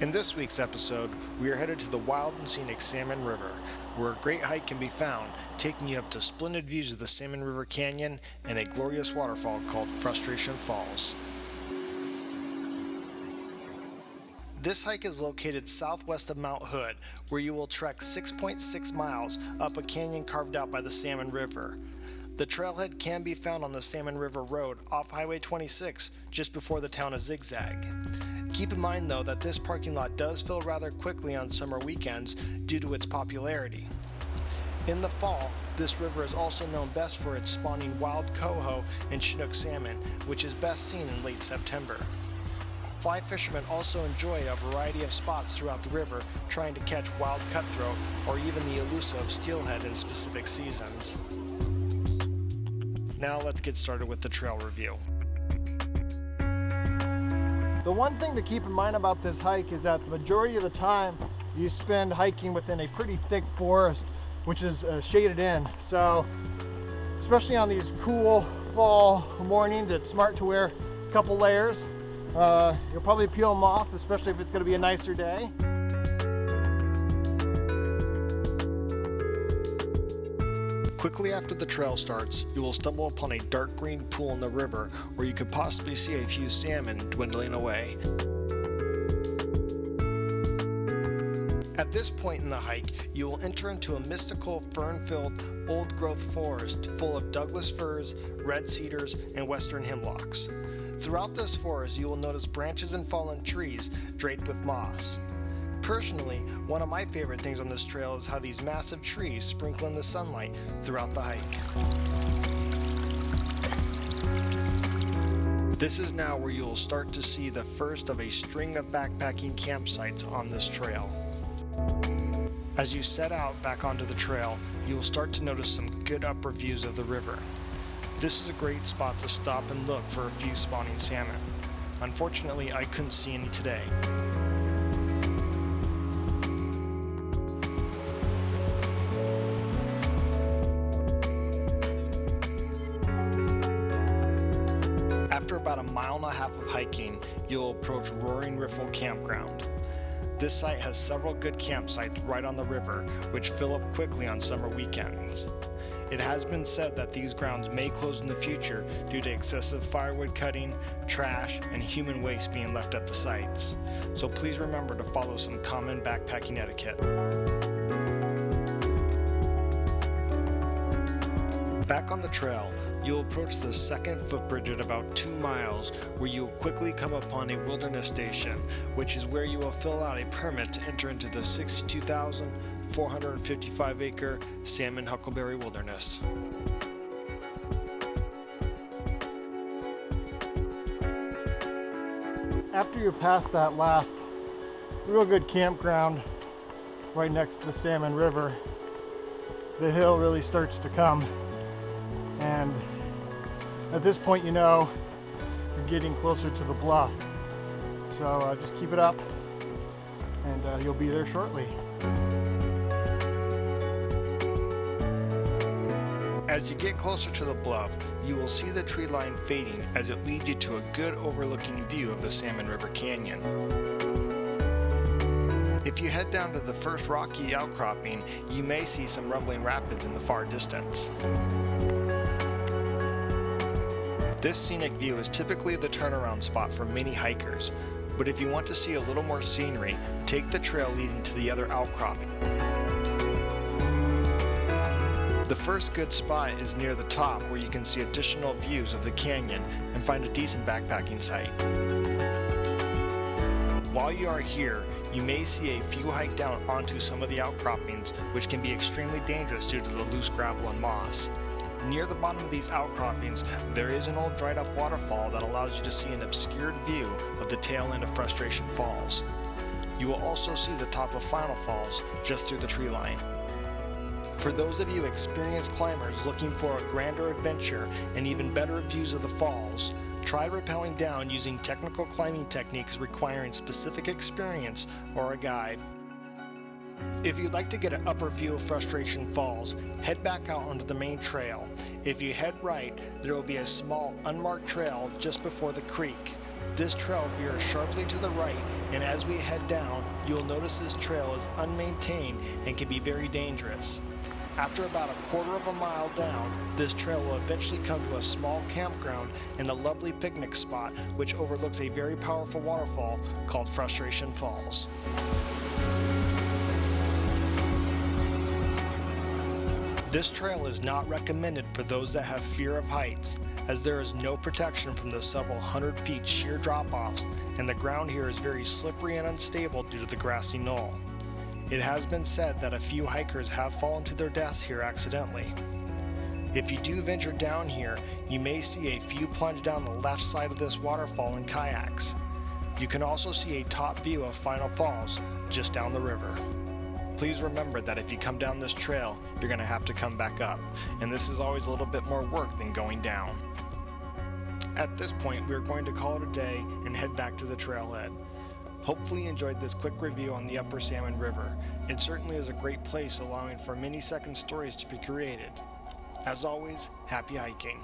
In this week's episode, we are headed to the wild and scenic Salmon River, where a great hike can be found, taking you up to splendid views of the Salmon River Canyon and a glorious waterfall called Frustration Falls. This hike is located southwest of Mount Hood, where you will trek 6.6 miles up a canyon carved out by the Salmon River. The trailhead can be found on the Salmon River Road off Highway 26, just before the town of Zigzag. Keep in mind though that this parking lot does fill rather quickly on summer weekends due to its popularity. In the fall, this river is also known best for its spawning wild coho and Chinook salmon, which is best seen in late September. Fly fishermen also enjoy a variety of spots throughout the river, trying to catch wild cutthroat or even the elusive steelhead in specific seasons. Now let's get started with the trail review. The one thing to keep in mind about this hike is that the majority of the time you spend hiking within a pretty thick forest, which is shaded in. So, especially on these cool fall mornings, it's smart to wear a couple layers. You'll probably peel them off, especially if it's going to be a nicer day. Quickly after the trail starts, you will stumble upon a dark green pool in the river where you could possibly see a few salmon dwindling away. At this point in the hike, you will enter into a mystical fern-filled old-growth forest full of Douglas firs, red cedars, and western hemlocks. Throughout this forest, you will notice branches and fallen trees draped with moss. Personally, one of my favorite things on this trail is how these massive trees sprinkle in the sunlight throughout the hike. This is now where you will start to see the first of a string of backpacking campsites on this trail. As you set out back onto the trail, you will start to notice some good upper views of the river. This is a great spot to stop and look for a few spawning salmon. Unfortunately, I couldn't see any today. After about a mile and a half of hiking, you'll approach Roaring Riffle Campground. This site has several good campsites right on the river, which fill up quickly on summer weekends. It has been said that these grounds may close in the future due to excessive firewood cutting, trash, and human waste being left at the sites. So please remember to follow some common backpacking etiquette. Back on the trail, you'll approach the second footbridge at about 2 miles, where you will quickly come upon a wilderness station, which is where you will fill out a permit to enter into the 62,455 acre Salmon Huckleberry Wilderness. After you pass that last real good campground right next to the Salmon River, the hill really starts to come. And at this point, you know you're getting closer to the bluff. So just keep it up and you'll be there shortly. As you get closer to the bluff, you will see the tree line fading as it leads you to a good overlooking view of the Salmon River Canyon. If you head down to the first rocky outcropping, you may see some rumbling rapids in the far distance. This scenic view is typically the turnaround spot for many hikers, but if you want to see a little more scenery, take the trail leading to the other outcropping. The first good spot is near the top, where you can see additional views of the canyon and find a decent backpacking site. While you are here, you may see a few hike down onto some of the outcroppings, which can be extremely dangerous due to the loose gravel and moss. Near the bottom of these outcroppings, there is an old dried up waterfall that allows you to see an obscured view of the tail end of Frustration Falls. You will also see the top of Final Falls just through the tree line. For those of you experienced climbers looking for a grander adventure and even better views of the falls, try rappelling down using technical climbing techniques requiring specific experience or a guide. If you'd like to get an upper view of Frustration Falls, head back out onto the main trail. If you head right, there will be a small unmarked trail just before the creek. This trail veers sharply to the right, and as we head down, you'll notice this trail is unmaintained and can be very dangerous. After about a quarter of a mile down, this trail will eventually come to a small campground and a lovely picnic spot which overlooks a very powerful waterfall called Frustration Falls. This trail is not recommended for those that have fear of heights, as there is no protection from the several hundred feet sheer drop-offs, and the ground here is very slippery and unstable due to the grassy knoll. It has been said that a few hikers have fallen to their deaths here accidentally. If you do venture down here, you may see a few plunge down the left side of this waterfall in kayaks. You can also see a top view of Final Falls just down the river. Please remember that if you come down this trail, you're going to have to come back up, and this is always a little bit more work than going down. At this point, we're going to call it a day and head back to the trailhead. Hopefully you enjoyed this quick review on the Upper Salmon River. It certainly is a great place, allowing for many second stories to be created. As always, happy hiking.